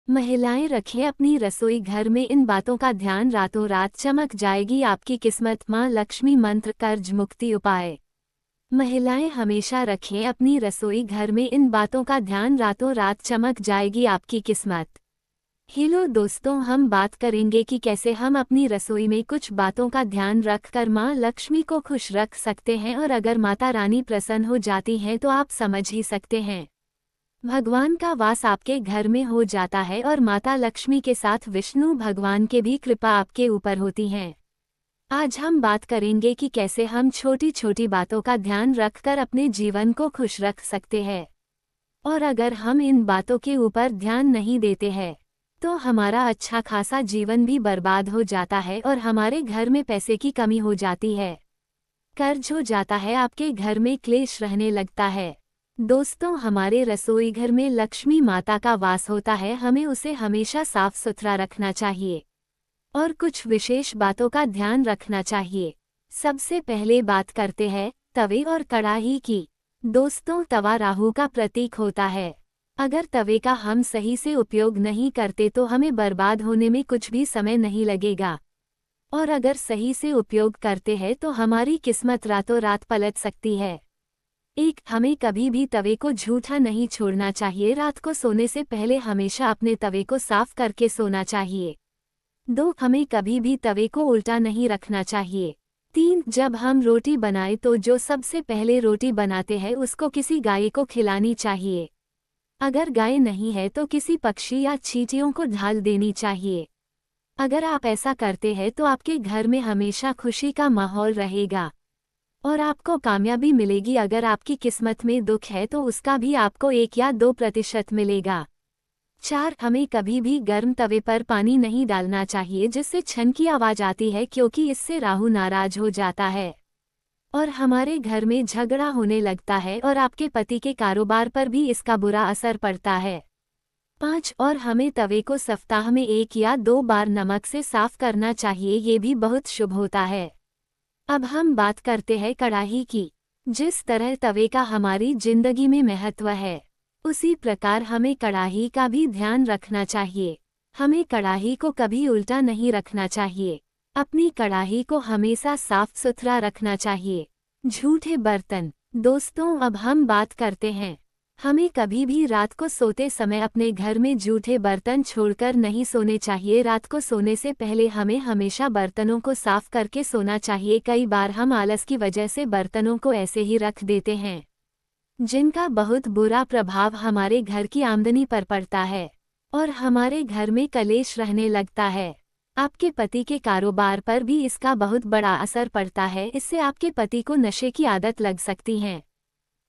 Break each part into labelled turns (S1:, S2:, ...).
S1: महिलाएं रखें अपनी रसोई घर में इन बातों का ध्यान, रातों रात चमक जाएगी आपकी किस्मत। मां लक्ष्मी मंत्र, कर्ज मुक्ति उपाय। महिलाएं हमेशा रखें अपनी रसोई घर में इन बातों का ध्यान, रातों रात चमक जाएगी आपकी किस्मत। हेलो दोस्तों, हम बात करेंगे कि कैसे हम अपनी रसोई में कुछ बातों का ध्यान रखकर मां लक्ष्मी को खुश रख सकते हैं, और अगर माता रानी प्रसन्न हो जाती हैं तो आप समझ ही सकते हैं, भगवान का वास आपके घर में हो जाता है और माता लक्ष्मी के साथ विष्णु भगवान के भी कृपा आपके ऊपर होती है। आज हम बात करेंगे कि कैसे हम छोटी छोटी बातों का ध्यान रखकर अपने जीवन को खुश रख सकते हैं, और अगर हम इन बातों के ऊपर ध्यान नहीं देते हैं तो हमारा अच्छा खासा जीवन भी बर्बाद हो जाता है और हमारे घर में पैसे की कमी हो जाती है, कर्ज हो जाता है, आपके घर में क्लेश रहने लगता है। दोस्तों, हमारे रसोई घर में लक्ष्मी माता का वास होता है, हमें उसे हमेशा साफ सुथरा रखना चाहिए और कुछ विशेष बातों का ध्यान रखना चाहिए। सबसे पहले बात करते हैं तवे और कढ़ाई की। दोस्तों, तवा राहु का प्रतीक होता है। अगर तवे का हम सही से उपयोग नहीं करते तो हमें बर्बाद होने में कुछ भी समय नहीं लगेगा, और अगर सही से उपयोग करते हैं तो हमारी किस्मत रातों रात पलट सकती है। हमें कभी भी तवे को झूठा नहीं छोड़ना चाहिए। रात को सोने से पहले हमेशा अपने तवे को साफ करके सोना चाहिए। 2, हमें कभी भी तवे को उल्टा नहीं रखना चाहिए। 3, जब हम रोटी बनाएं तो जो सबसे पहले रोटी बनाते हैं उसको किसी गाय को खिलानी चाहिए। अगर गाय नहीं है तो किसी पक्षी या चींटियों को ढाल देनी चाहिए। अगर आप ऐसा करते हैं तो आपके घर में हमेशा खुशी का माहौल रहेगा और आपको कामयाबी मिलेगी। अगर आपकी किस्मत में दुख है तो उसका भी आपको 1 या 2% मिलेगा। 4, हमें कभी भी गर्म तवे पर पानी नहीं डालना चाहिए जिससे छन की आवाज आती है, क्योंकि इससे राहु नाराज हो जाता है और हमारे घर में झगड़ा होने लगता है और आपके पति के कारोबार पर भी इसका बुरा असर पड़ता है। 5, और हमें तवे को सप्ताह में 1 या 2 बार नमक से साफ करना चाहिए, ये भी बहुत शुभ होता है। अब हम बात करते हैं कढ़ाई की। जिस तरह तवे का हमारी जिंदगी में महत्व है, उसी प्रकार हमें कढ़ाई का भी ध्यान रखना चाहिए। हमें कढ़ाई को कभी उल्टा नहीं रखना चाहिए। अपनी कढ़ाई को हमेशा साफ सुथरा रखना चाहिए। झूठे बर्तन। दोस्तों, अब हम बात करते हैं, हमें कभी भी रात को सोते समय अपने घर में जूठे बर्तन छोड़कर नहीं सोने चाहिए। रात को सोने से पहले हमें हमेशा बर्तनों को साफ करके सोना चाहिए। कई बार हम आलस की वजह से बर्तनों को ऐसे ही रख देते हैं, जिनका बहुत बुरा प्रभाव हमारे घर की आमदनी पर पड़ता है और हमारे घर में कलेश रहने लगता है। आपके पति के कारोबार पर भी इसका बहुत बड़ा असर पड़ता है। इससे आपके पति को नशे की आदत लग सकती है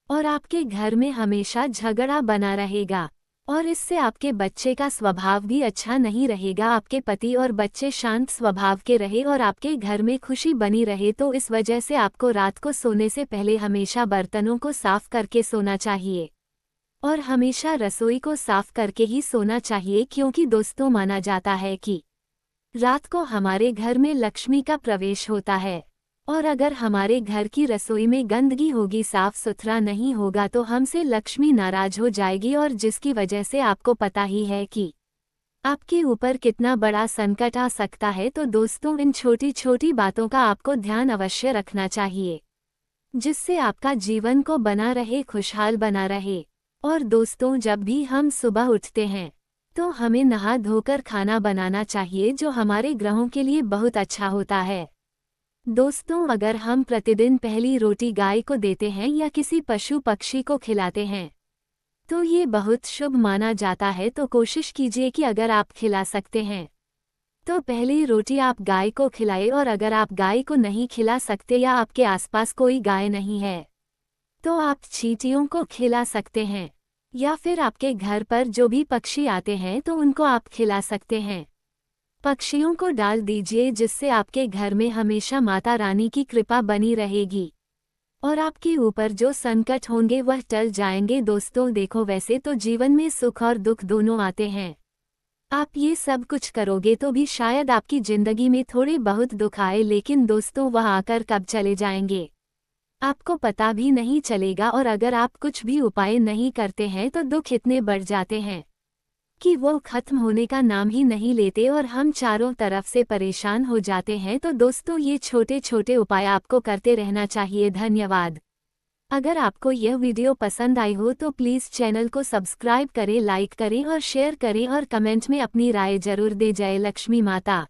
S1: और आपके घर में हमेशा झगड़ा बना रहेगा, और इससे आपके बच्चे का स्वभाव भी अच्छा नहीं रहेगा। आपके पति और बच्चे शांत स्वभाव के रहे और आपके घर में खुशी बनी रहे, तो इस वजह से आपको रात को सोने से पहले हमेशा बर्तनों को साफ करके सोना चाहिए और हमेशा रसोई को साफ करके ही सोना चाहिए, क्योंकि दोस्तों, माना जाता है कि रात को हमारे घर में लक्ष्मी का प्रवेश होता है, और अगर हमारे घर की रसोई में गंदगी होगी, साफ सुथरा नहीं होगा, तो हमसे लक्ष्मी नाराज हो जाएगी, और जिसकी वजह से आपको पता ही है कि आपके ऊपर कितना बड़ा संकट आ सकता है। तो दोस्तों, इन छोटी छोटी बातों का आपको ध्यान अवश्य रखना चाहिए, जिससे आपका जीवन को बना रहे, खुशहाल बना रहे। और दोस्तों, जब भी हम सुबह उठते हैं तो हमें नहा धोकर खाना बनाना चाहिए, जो हमारे ग्रहों के लिए बहुत अच्छा होता है। दोस्तों, अगर हम प्रतिदिन पहली रोटी गाय को देते हैं या किसी पशु पक्षी को खिलाते हैं तो ये बहुत शुभ माना जाता है। तो कोशिश कीजिए कि अगर आप खिला सकते हैं तो पहली रोटी आप गाय को खिलाएं, और अगर आप गाय को नहीं खिला सकते या आपके आसपास कोई गाय नहीं है तो आप चींटियों को खिला सकते हैं, या फिर आपके घर पर जो भी पक्षी आते हैं तो उनको आप खिला सकते हैं। पक्षियों को डाल दीजिए, जिससे आपके घर में हमेशा माता रानी की कृपा बनी रहेगी और आपके ऊपर जो संकट होंगे वह टल जाएंगे। दोस्तों, देखो, वैसे तो जीवन में सुख और दुख दोनों आते हैं। आप ये सब कुछ करोगे तो भी शायद आपकी जिंदगी में थोड़े बहुत दुख आए, लेकिन दोस्तों, वह आकर कब चले जाएंगे आपको पता भी नहीं चलेगा, और अगर आप कुछ भी उपाय नहीं करते हैं तो दुख इतने बढ़ जाते हैं कि वो खत्म होने का नाम ही नहीं लेते और हम चारों तरफ से परेशान हो जाते हैं। तो दोस्तों, ये छोटे छोटे उपाय आपको करते रहना चाहिए। धन्यवाद। अगर आपको यह वीडियो पसंद आई हो तो प्लीज़ चैनल को सब्सक्राइब करें, लाइक करें और शेयर करें और कमेंट में अपनी राय जरूर दें। जय लक्ष्मी माता।